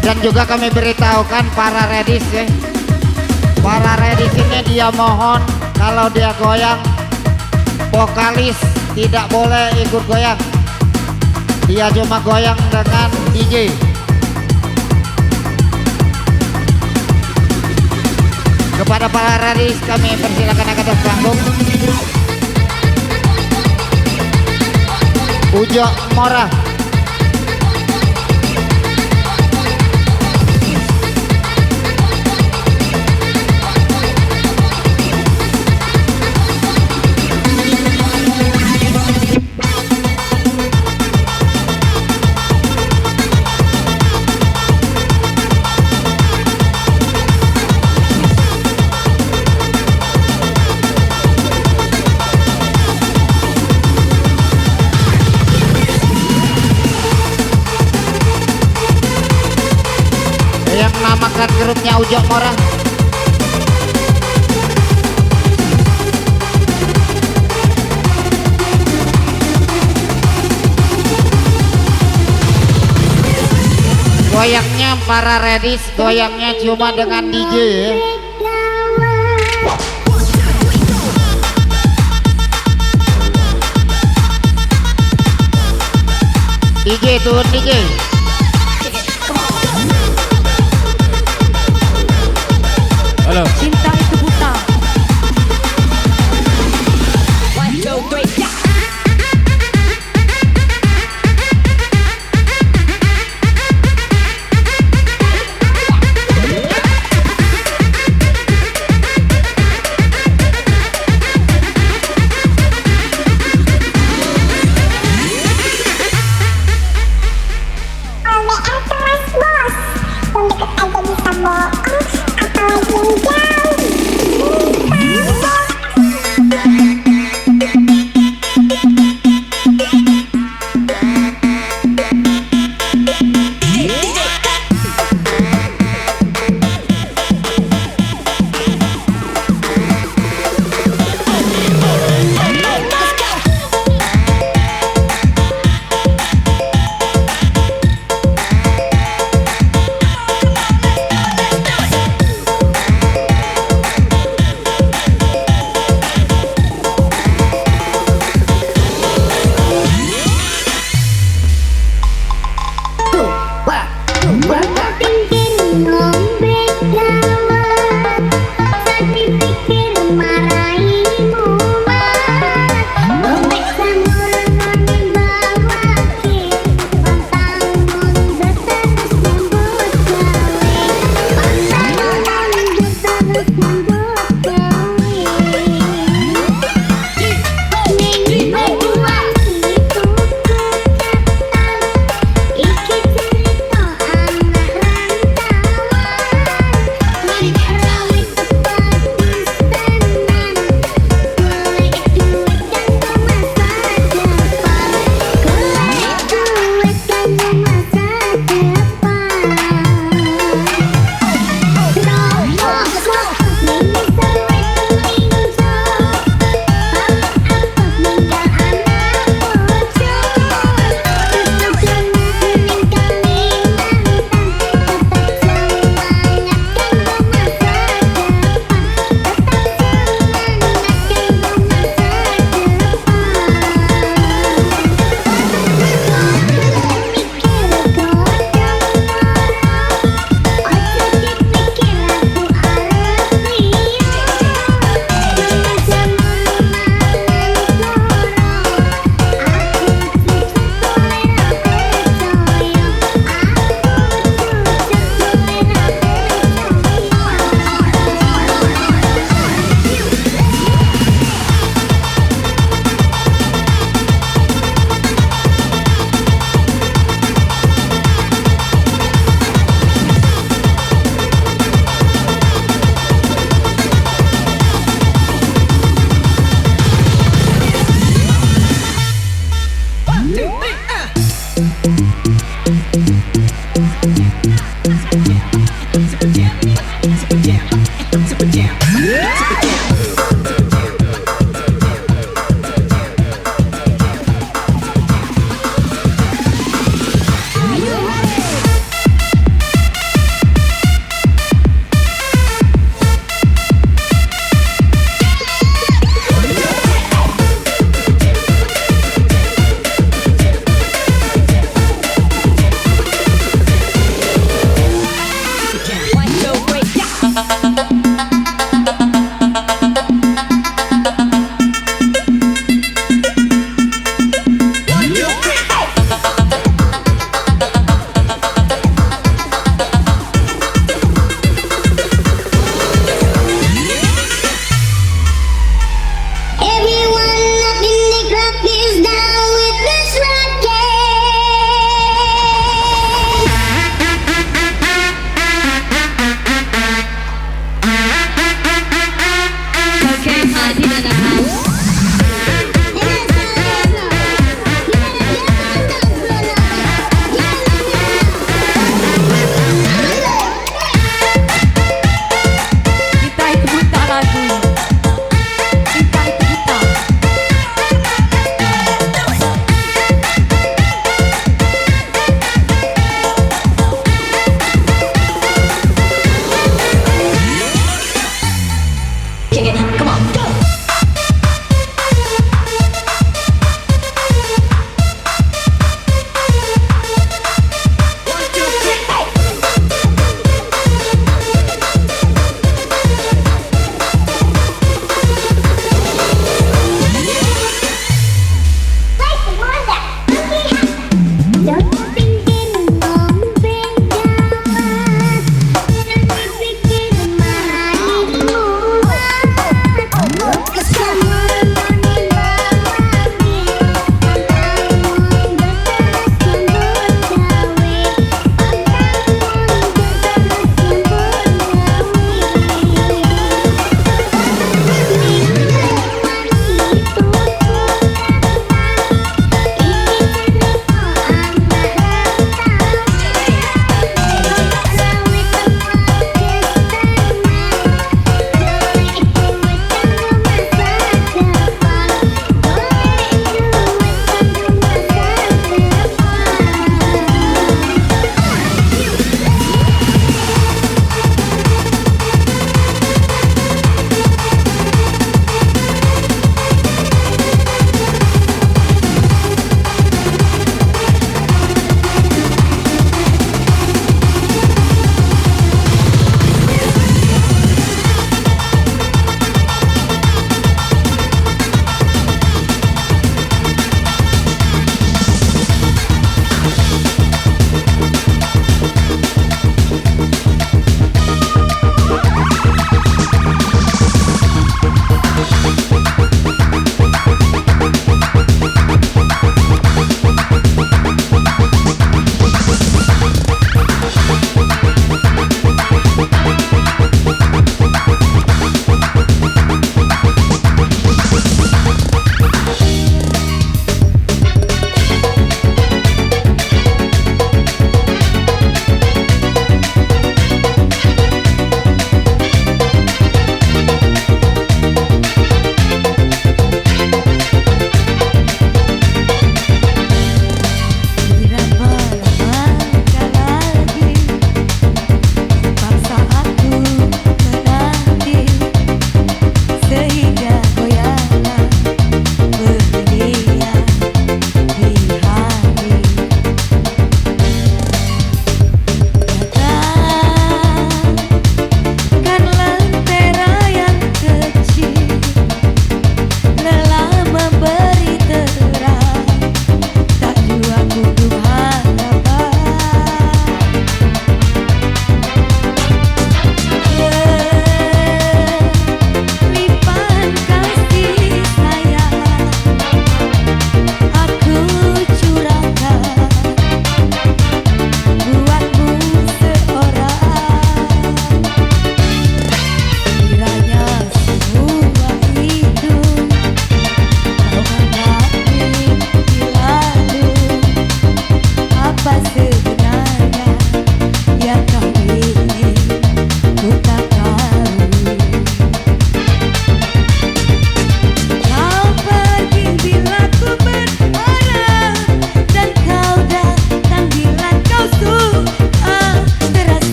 Dan juga kami beritahukan para redis ya, para redis ini dia mohon kalau dia goyang vokalis tidak boleh ikut goyang, dia cuma goyang dengan DJ. Kepada para redis kami persilakan ke atas panggung. Ujo Mora. Yang menamakan grupnya Ujo Mora. Goyangnya para redis, goyangnya cuma dengan DJ ya. DJ turun DJ. Halo. Cinta itu buta.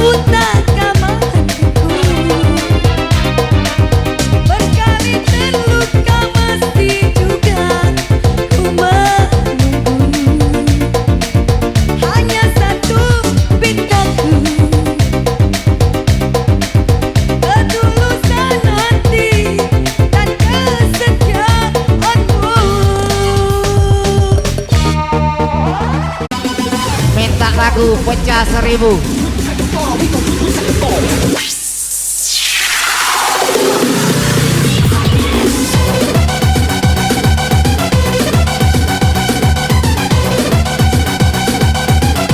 Minta lagu pecah 1000.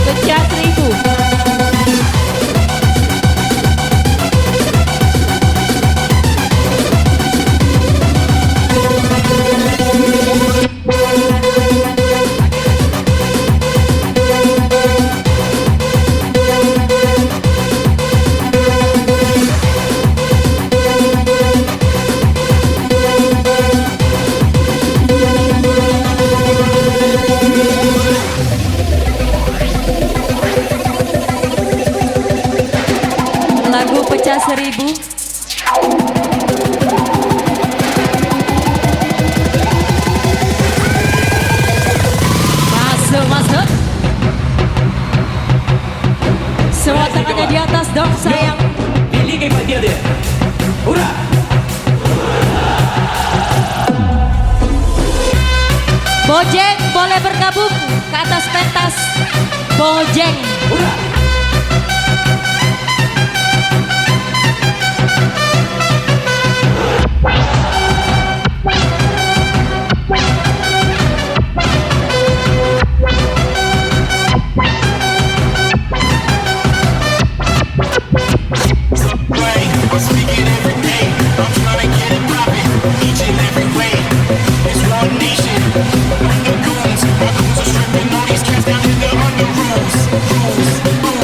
Pecah 1000. Lagu pecah 1000. Masuk. Semua tangannya di atas dong sayang. Pilih kayak dia deh. Hurra! Bojeng boleh bergabung ke atas pentas. Bojeng. Hurra! I'm speaking every day. I'm trying to get it poppin', each and every way. It's one nation, under goons. My goons are stripping all these cats down in the under rules.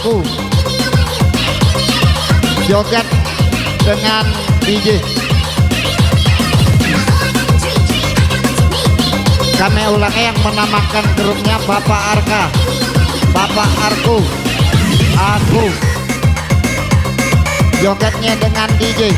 aku. Joget dengan DJ. Kami ulangi, yang menamakan grupnya Bapak Arka, Bapak Arku, aku. Jogetnya dengan DJ.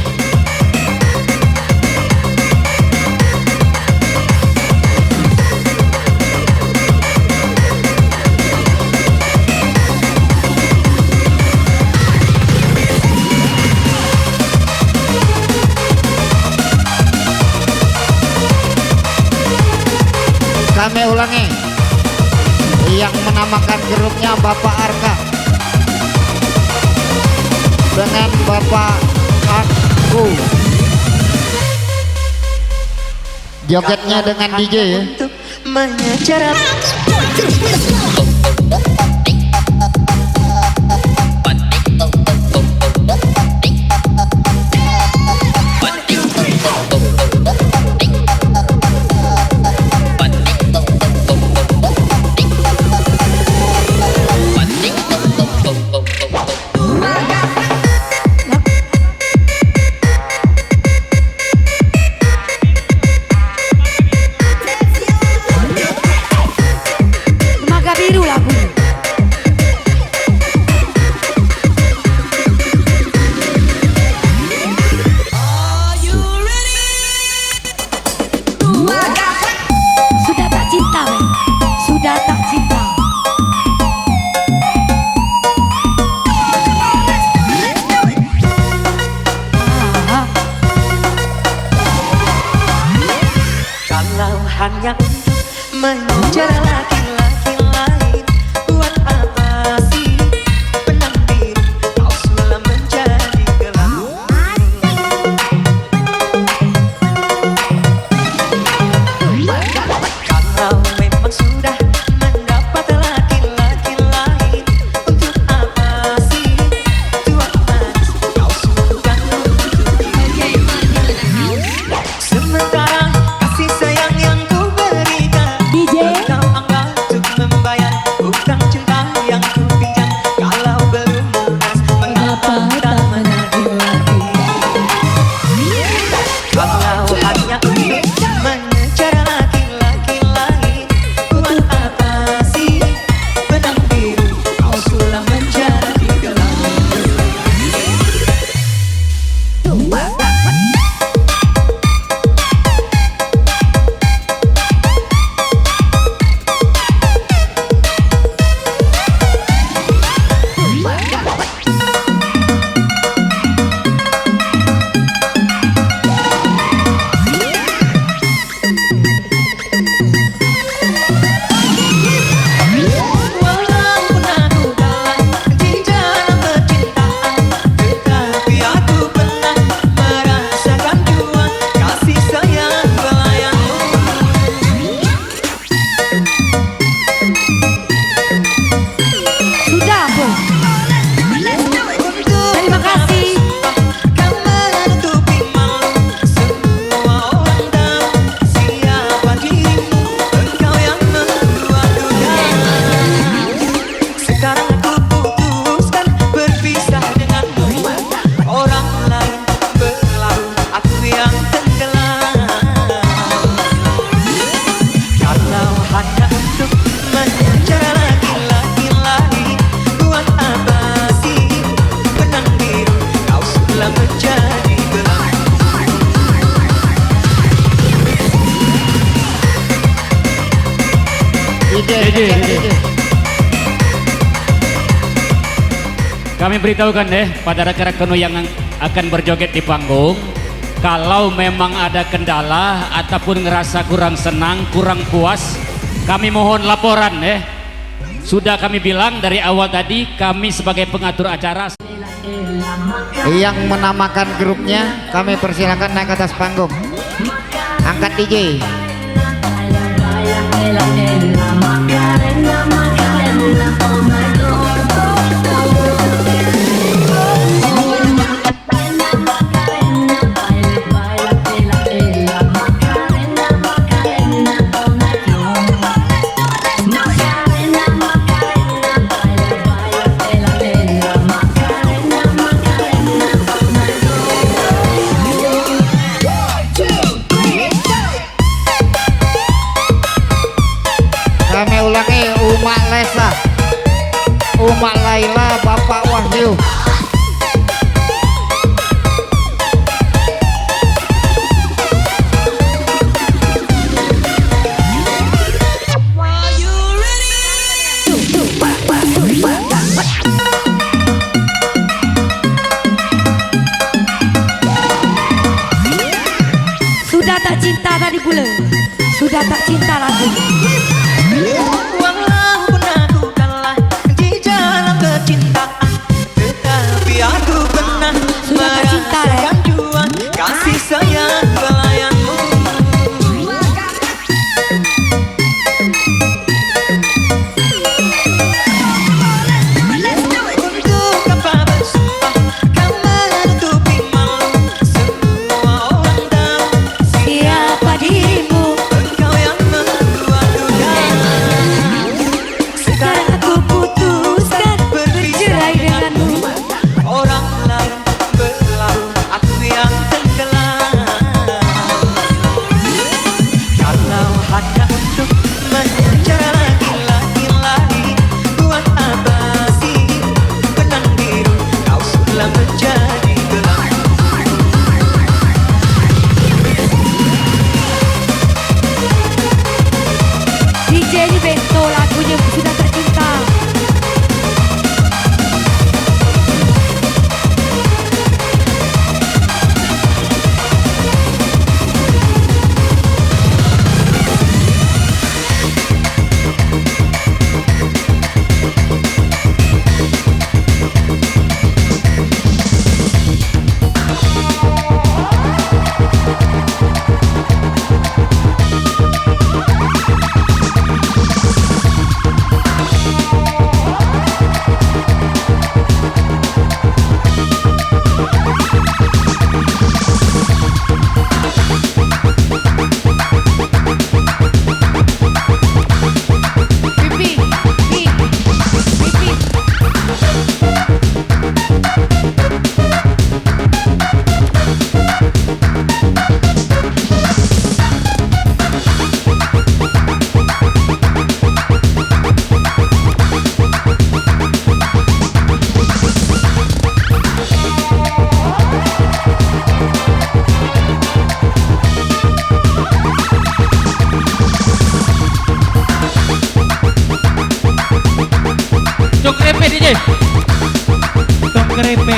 Kami ulangi, yang menamakan grupnya Bapak Arka dengan Bapak Aku. Jogetnya dengan DJ ya. Untuk mengejar hanya untuk mengejar laki-laki lain. Buat apa sih benang biru kau sulam menjadi gelap? Kalau memang sudah mendapat laki-laki lain, untuk apa sih tuan manis kau sungkan untuk diri? Sementara kasih sayang yang ku berikan, kau anggap untuk membayar hutang cinta yang ku pinjam. Kalau belum lunas, mengapa tak menagih lagi? Kalau hanya untuk mengejar laki-laki lain, buat apa sih benang biru kau sulam menjadi gelap? Walaupun aku kalah di dalam percintaan, tetapi aku pernah merasakan jua kasih sayang pelayanmu. Sudah Bu. Terima kasih. Kau menutupi malu, semua orang tahu siapa dirimu. Engkau yang membuat dunia. Sekarang aku putuskan berpisah denganmu. Orang lain berlalu, aku yang tenggelam. Kalau hanya untuk mengejar laki-laki lain, buat apa sih benang biru kau sulam menjadi gelap? DJ. Kami beritahukan deh pada rekan-rekan yang akan berjoget di panggung, kalau memang ada kendala ataupun ngerasa kurang senang, kurang puas, kami mohon laporan deh. Sudah kami bilang dari awal tadi, kami sebagai pengatur acara. Yang menamakan grupnya, kami persilakan naik ke atas panggung. Angkat DJ. Lesa, Umak Laila, Bapak Wahyu. Sudah tak cinta tadi pula. Sudah tak cinta lagi. Walau pernah ku kalah di jalan kecintaan, tetapi aku pernah Sudah tak cinta, merasakan juang kasih sayang pelayanmu. Untuk apa bersumpah kau menutupi malu, semua orang tahu Siapa dirimu? engkau yang membuat duga. Sekarang aku putuskan bercerai denganmu. Orang lain berlalu, aku yang tenggelam. Kalau hanya untuk mengejar lagi, buat apa sih benang biru kau sudah menjadi gelap. DJ di Bento lagunya Sudah Tak Cinta. Cok repe DJ. Tok kerepe.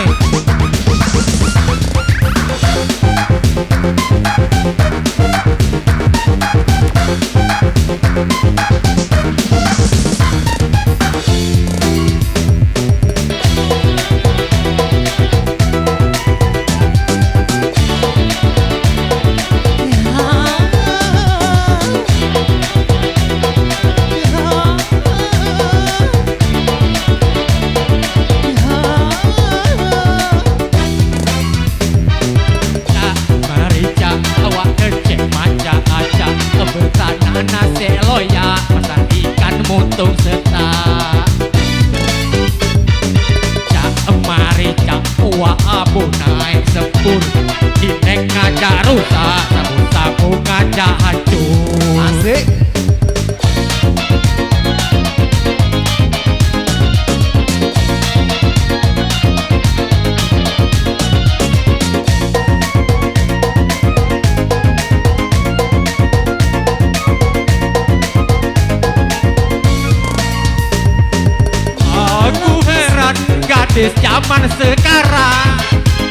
Marica awak kecek maca aca bertanah nasi loya masak ikan mutung serta Cak marica awak abu naik sepur Dinek ngajak rusak sabu-sabu ngajak hancur Asik. Aku heran gadis zaman sekarang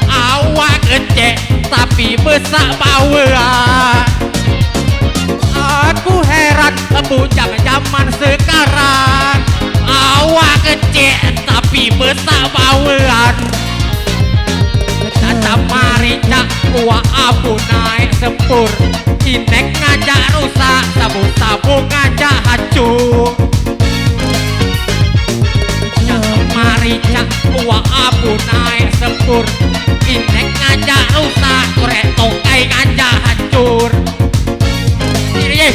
awak kecek tapi besar power. Aku heran bujang zaman sekarang awak kecek tapi besar power. Tata marica wah abu naik sepur Inek ngajak rusak sabu-sabu ngajak hancur Marica wah abu naik sepur Inek ngajak rusak korek tokai ngajak hancur Ini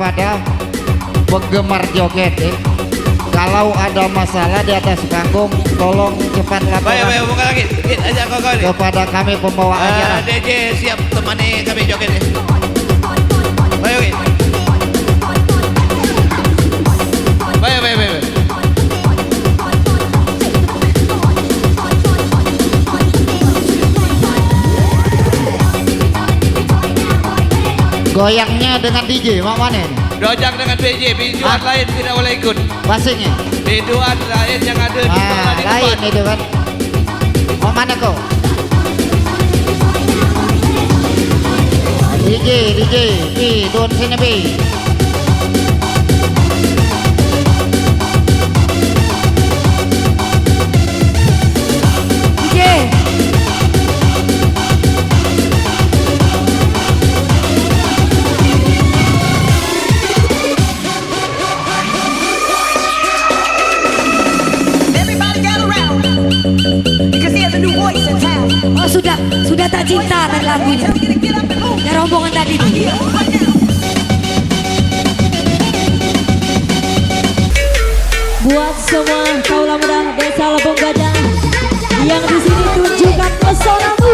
kepada penggemar joget ya. Kalau ada masalah di atas panggung, tolong cepat Baik, baik, laporkan buka lagi. Git aja kau ni. kepada kami pembawa acara. DJ siap temani kami joget ni. Baik, Git. Baik, baik, baik. Goyangnya dengan DJ, mau mana ini? Dojang dengan PJ, bijuan lain tidak boleh ikut. Basingnya? Bijuan lain yang ada di tempat di Lain tempat. itu kan. Mau mana kau? DJ, turun sini Bi. DJ. Everybody gather round, because here's a new voice in town. Oh sudah tak cinta tadi lagunya. Get up and move. Ya rombongan tadi tuh. Here, right now. Buat semua kaulah muda desa Lebong Gajah yang di sini tunjukkan pesonamu.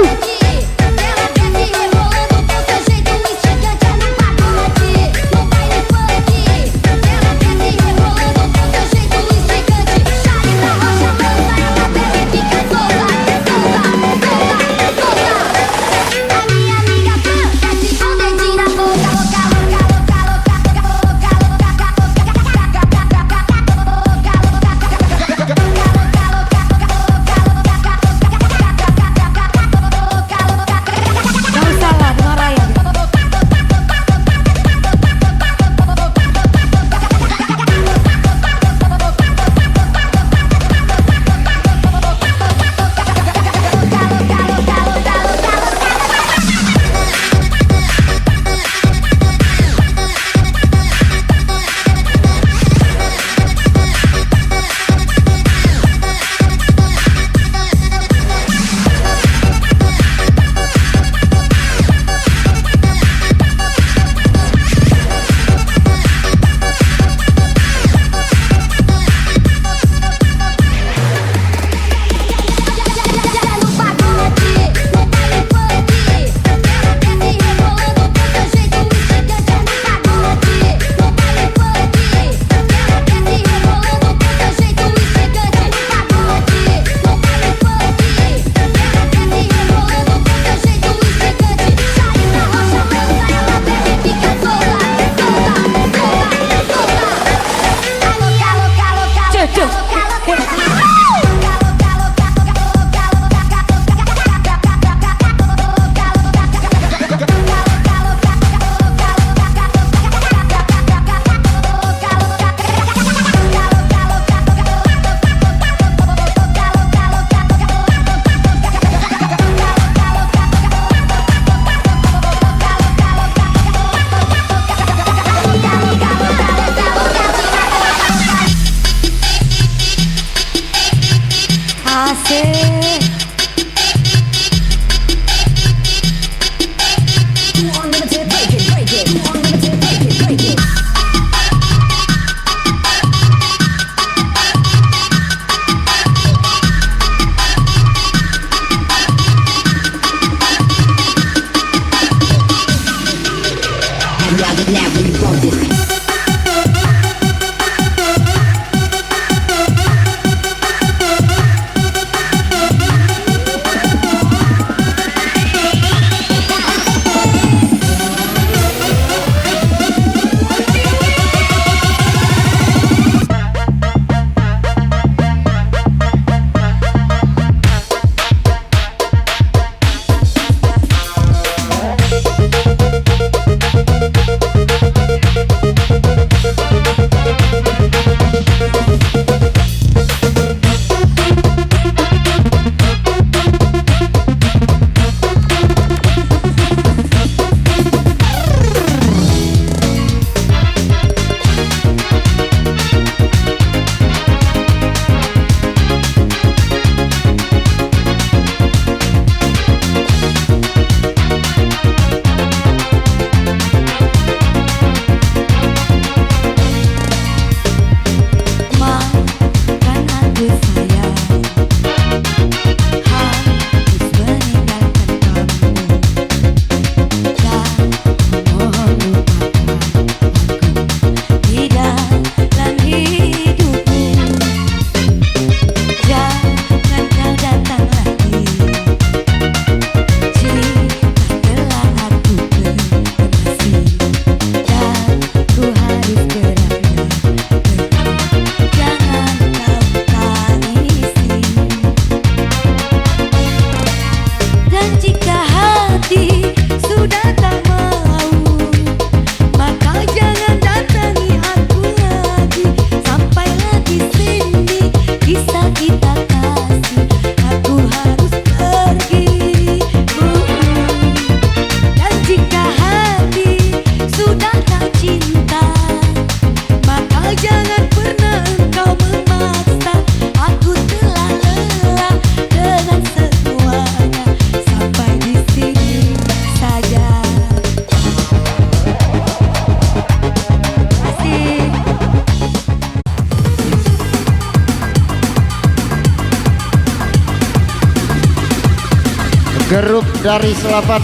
Grup dari Selapan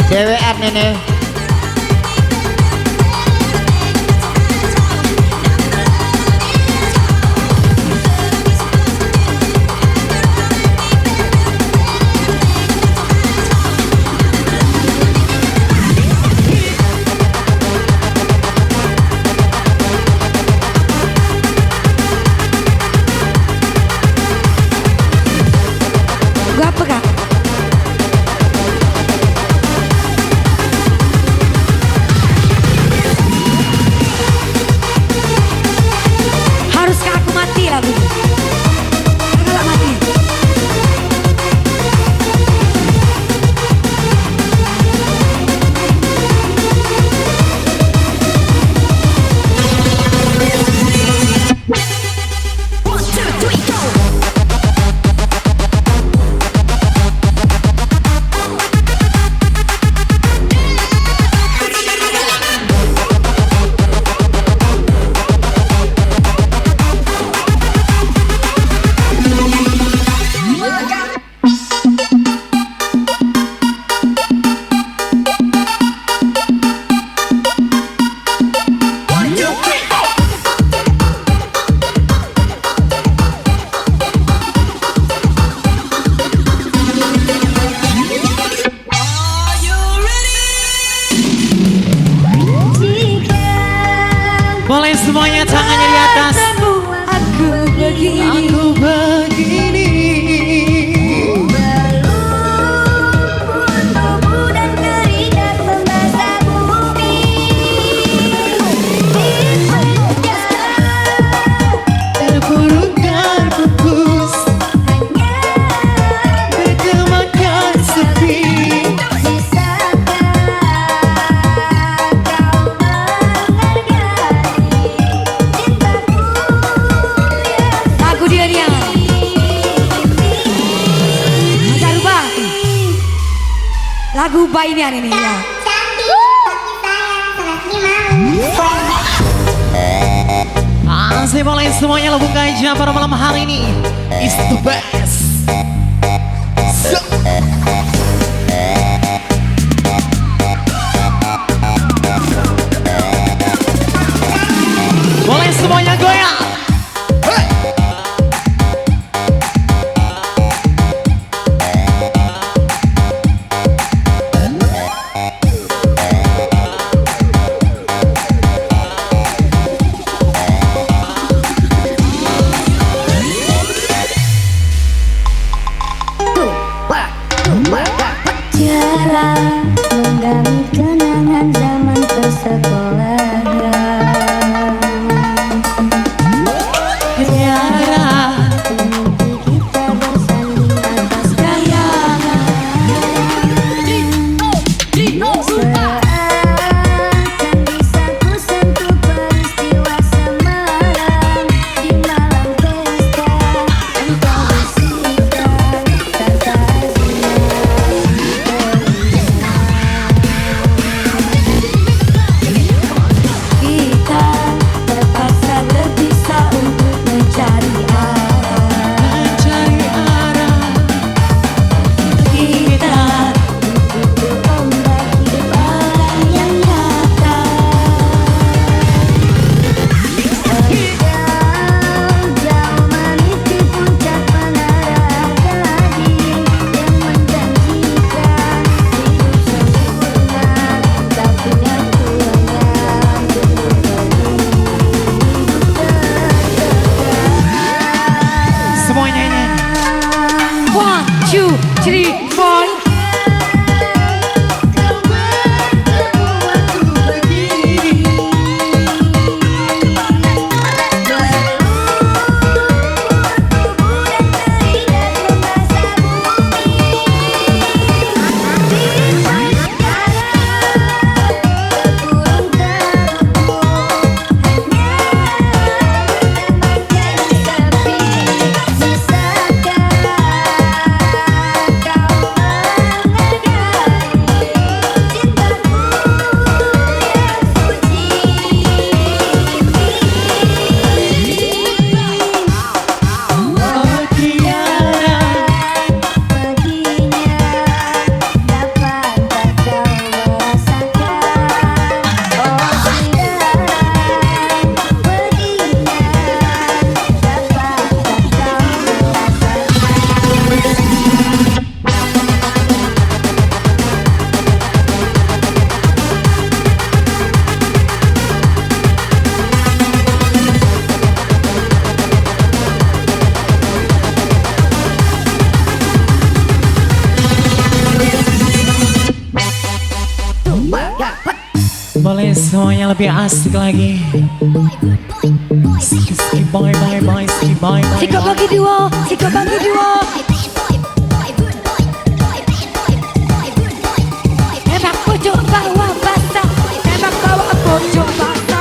dewean ini. Gua apa kak? Haruskah aku mati lagu ini? Agak mati. Boleh semuanya tangannya di atas. Aku begini. Aku begini. Terpuruk terpupus, bergemakan sepi. Lagu dia dia. Jangan lupa. Lagu bayinya ini ya. Asli boleh semuanya lo buka aja pada malam hari ini. It's the best. So. Boleh semuanya goyang. Hey. Jarang mengganggu kenangan zaman persekolahan. Tiara. Kita bersanding atas kayangan. Seakan bisa ku sentuh peristiwa semalam. Di malam pesta engkau bersikap tanpa boleh semuanya lebih asik lagi. Ski boy boy boy, ski boy boy. Sikap bagi dua, sikap bagi dua. Tembak pojok bawah basah, tembak bawah pojok basah.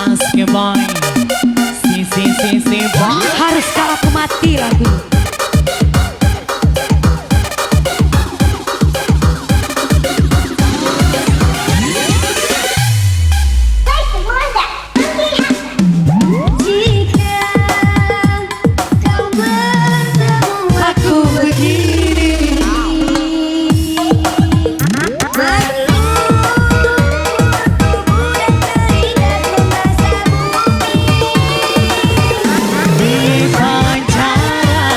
Asik boy, si boy. Harus kalah mati lagu. Aku begini. Di pacaran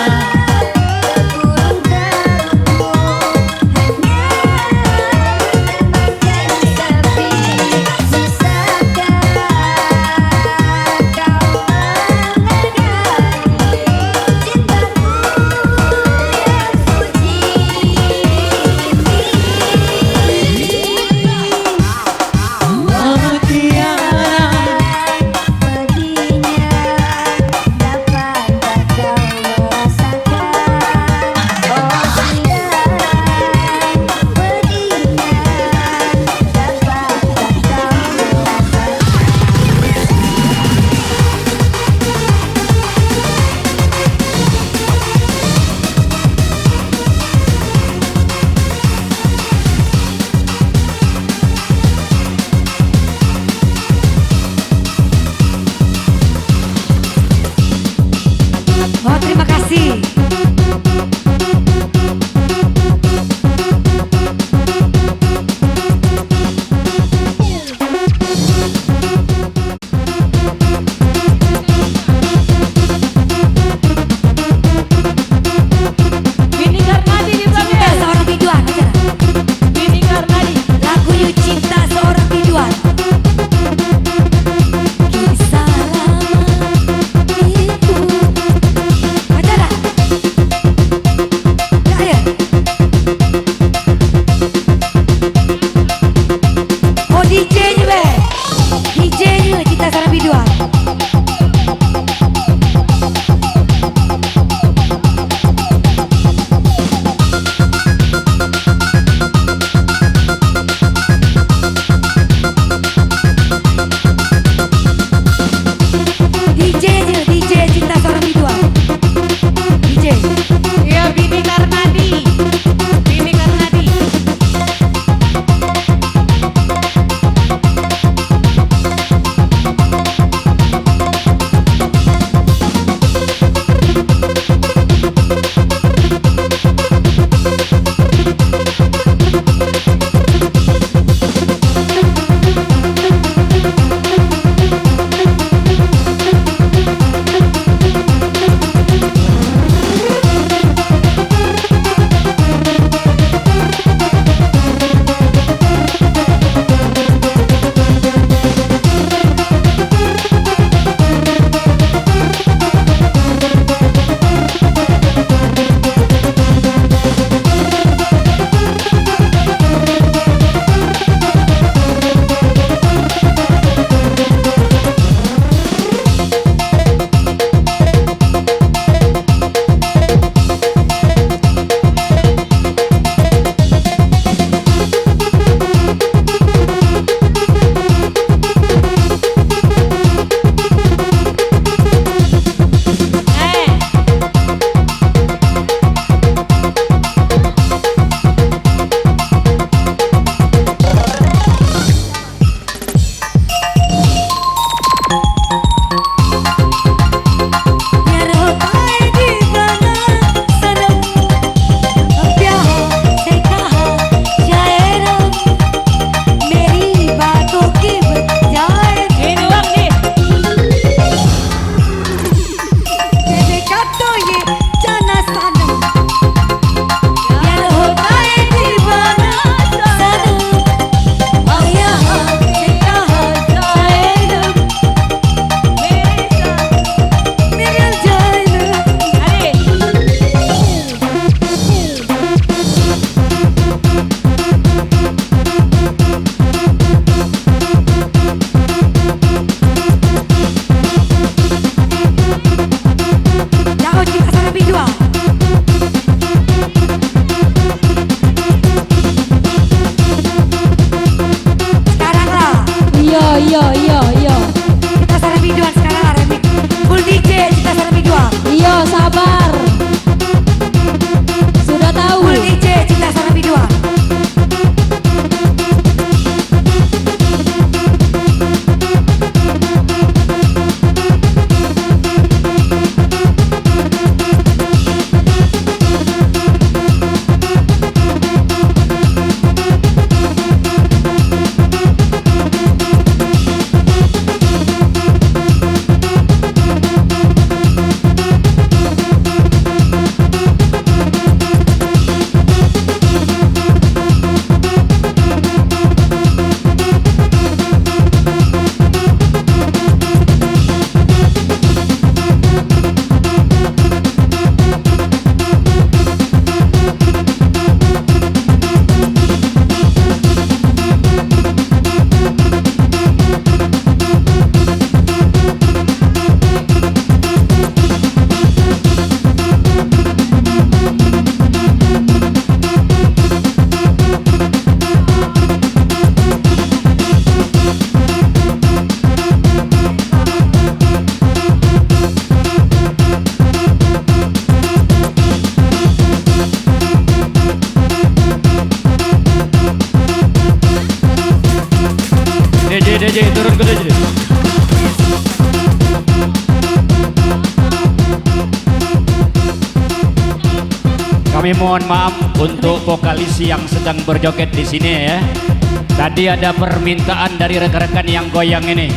sabar. Sudah tahu. Full DJ Cinta Sana Biduan. DJ turun ke DJ. Kami mohon maaf untuk vokalis yang sedang berjoget di sini ya. Tadi ada permintaan dari rekan-rekan yang goyang ini.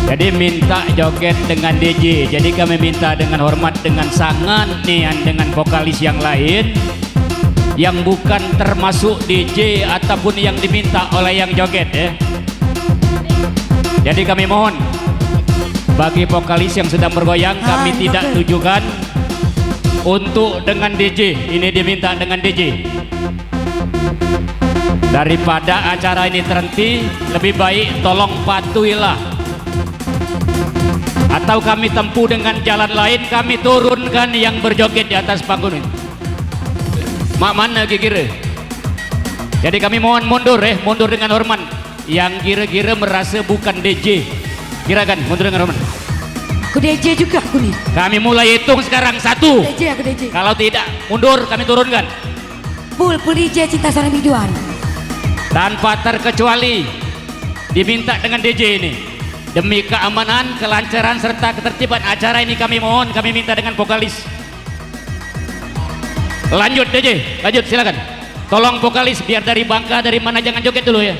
Jadi minta joget dengan DJ. Jadi kami minta dengan hormat, dengan sangat nian dengan vokalis yang lain yang bukan termasuk DJ ataupun yang diminta oleh yang joget ya. Jadi kami mohon bagi vokalis yang sedang bergoyang kami tidak tujukan untuk dengan DJ. Ini diminta dengan DJ. Daripada acara ini terhenti, lebih baik tolong patuhilah. Atau kami tempuh dengan jalan lain, kami turunkan yang berjoget di atas panggung ini. Mak mana kira-kira? Jadi kami mohon mundur mundur dengan hormat. Yang kira-kira merasa bukan DJ, kirakan mundur dengan hormat. Aku DJ juga aku nih. Kami mulai hitung sekarang 1. DJ aku DJ. Kalau tidak mundur kami turunkan. Full DJ Cinta Sana Biduan. Tanpa terkecuali diminta dengan DJ ini. Demi keamanan, kelancaran serta ketertiban acara ini kami mohon, kami minta dengan vokalis. Lanjut DJ, lanjut silakan. Tolong vokalis biar dari Bangka dari mana jangan joget dulu ya.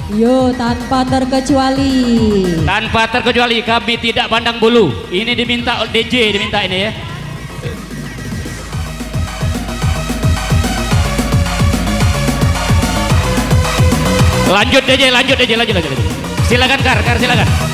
Yo, tanpa terkecuali. Tanpa terkecuali kami tidak pandang bulu. Ini diminta DJ, diminta ini ya. Lanjut DJ, lanjut DJ, lanjut. Silakan Kar silakan.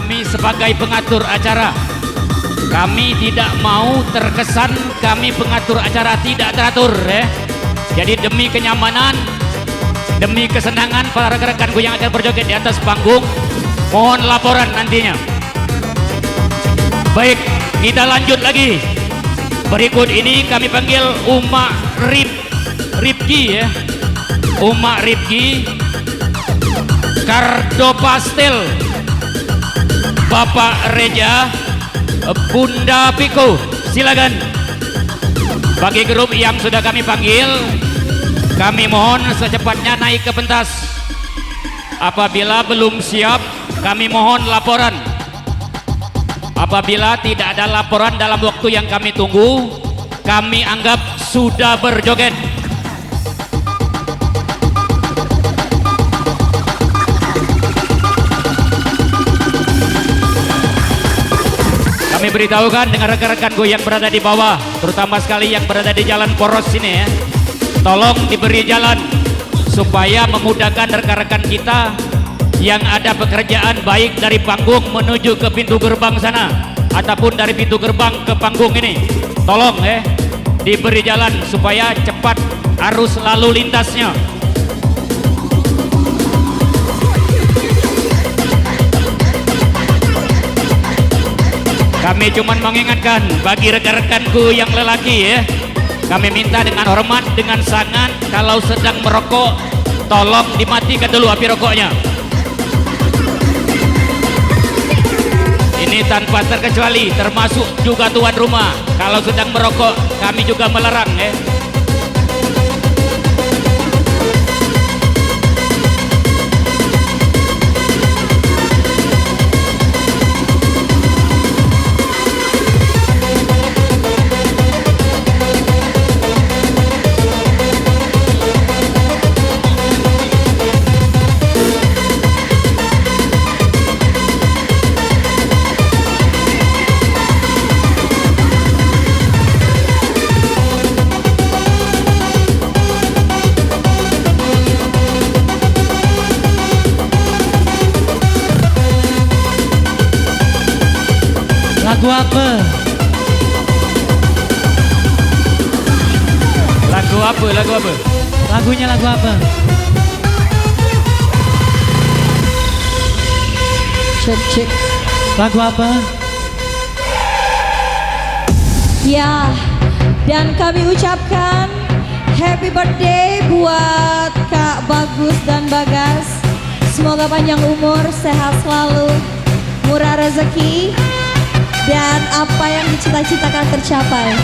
kami sebagai pengatur acara. Kami tidak mau terkesan kami pengatur acara tidak teratur ya. Jadi demi kenyamanan, demi kesenangan para rekan-rekanku yang akan berjoget di atas panggung, mohon laporan nantinya. Baik, kita lanjut lagi. Berikut ini kami panggil Uma Ripki ya. Uma Ripki, Kardo Pastel, Bapak Reja, Bunda Piko, silakan. Bagi grup yang sudah kami panggil, kami mohon secepatnya naik ke pentas. Apabila belum siap, kami mohon laporan. Apabila tidak ada laporan dalam waktu yang kami tunggu, kami anggap sudah berjoget. Kami beritahukan dengan rekan-rekanku yang berada di bawah, terutama sekali yang berada di jalan poros sini ya, tolong diberi jalan supaya memudahkan rekan-rekan kita yang ada pekerjaan baik dari panggung menuju ke pintu gerbang sana ataupun dari pintu gerbang ke panggung ini. Tolong diberi jalan supaya cepat arus lalu lintasnya. Kami cuma mengingatkan bagi rekan-rekanku yang lelaki ya, kami minta dengan hormat, dengan sangat, kalau sedang merokok tolong dimatikan dulu api rokoknya. Ini tanpa terkecuali, termasuk juga tuan rumah, kalau sedang merokok kami juga melarang ya. Lagu apa? Lagu apa? Lagu apa? Lagunya lagu apa? Cek. Lagu apa? Ya, dan kami ucapkan happy birthday buat Kak Bagus dan Bagas. Semoga panjang umur, sehat selalu, murah rezeki, dan apa yang dicita-citakan tercapai.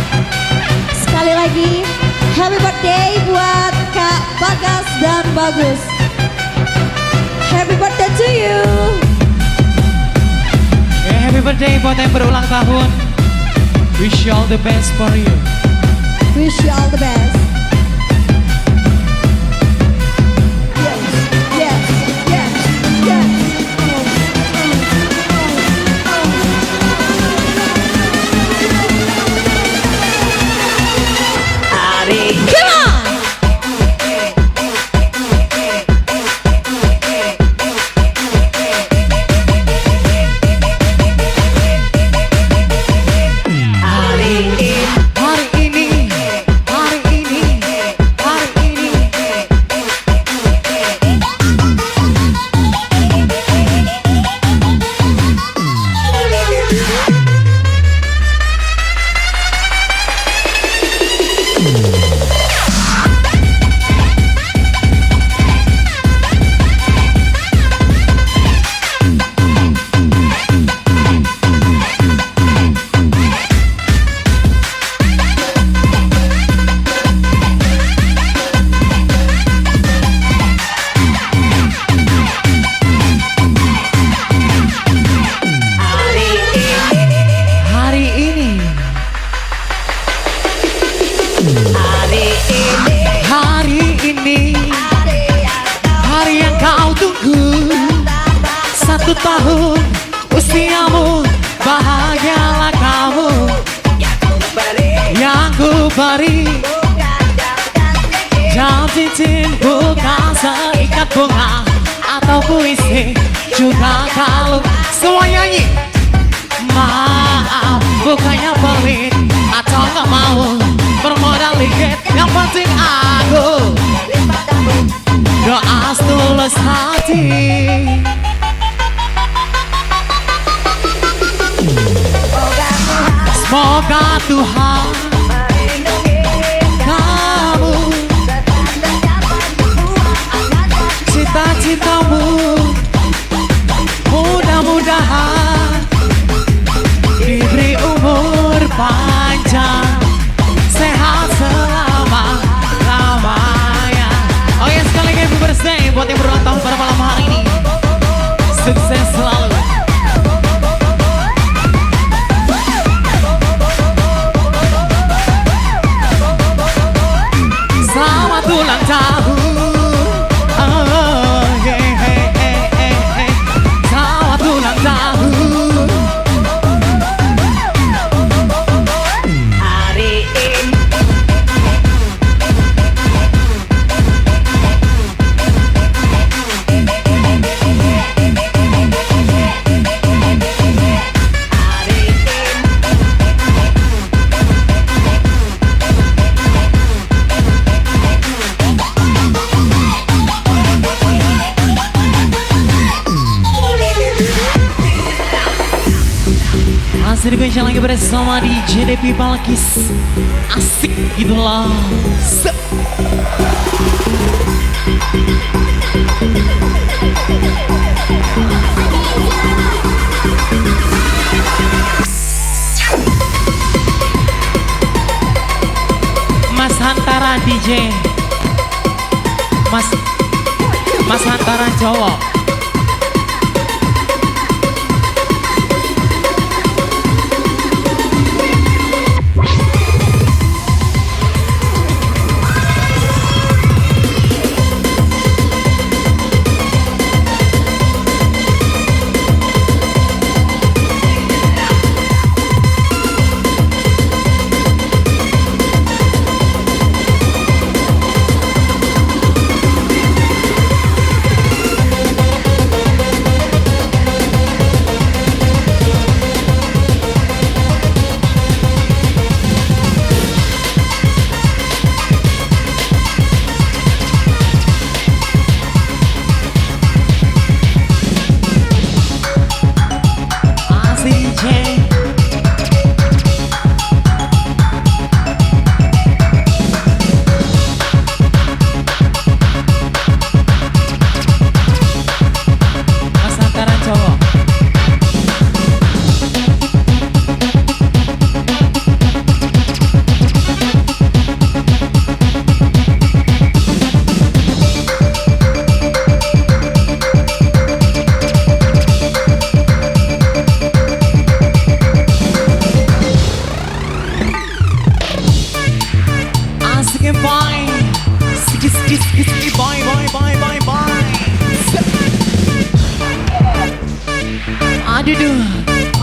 Sekali lagi, happy birthday buat Kak Bagas dan Bagus. Happy birthday to you. Happy birthday buat yang berulang tahun. Wish you all the best for you. Wish you all the best. Yes. Come on! Satu tahun usiamu, bahagialah kamu. Yang ku beri jam cincin, bukan seikat bunga atau puisi. juga kalung. Semua nyanyi. Maaf, bukannya pelit atau gak mau bermodal dikit. Yang penting aku doa tulus hati. Semoga Tuhan kamu cita-citamu mudah-mudahan diberi umur panjang, sehat selama-lamanya. Oh ya, sekali lagi happy birthday buat yang berulang tahun pada malam hari ini. Sukses selalu. Selamat ulang tahun. Oh, hey, hey, hey, hey, hey. Selamat ulang tahun. Hari ini masih digoncang lagi bersama di JDP Palkis. Asik gitu lah. Mas Hantara DJ. Mas Hantara cowok.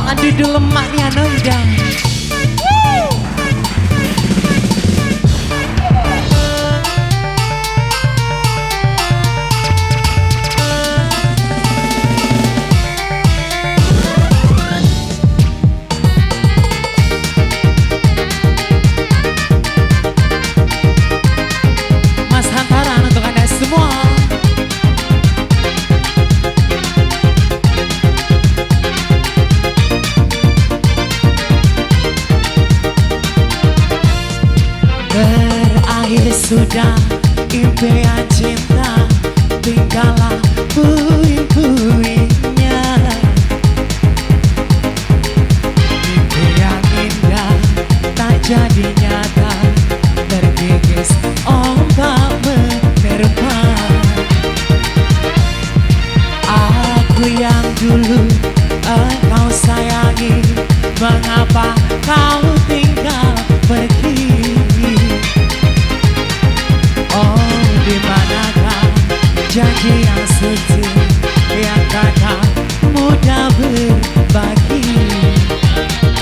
Aduh lemaknya nendang. Mas Hantara untuk Anda semua. Berakhir sudah impian cinta, tinggallah puing-puingnya. Mimpi yang indah tak jadi nyata, terkikis ombak menerpa. Aku yang dulu engkau sayangi, mengapa kau tinggal pergi? Oh, di manakah janji yang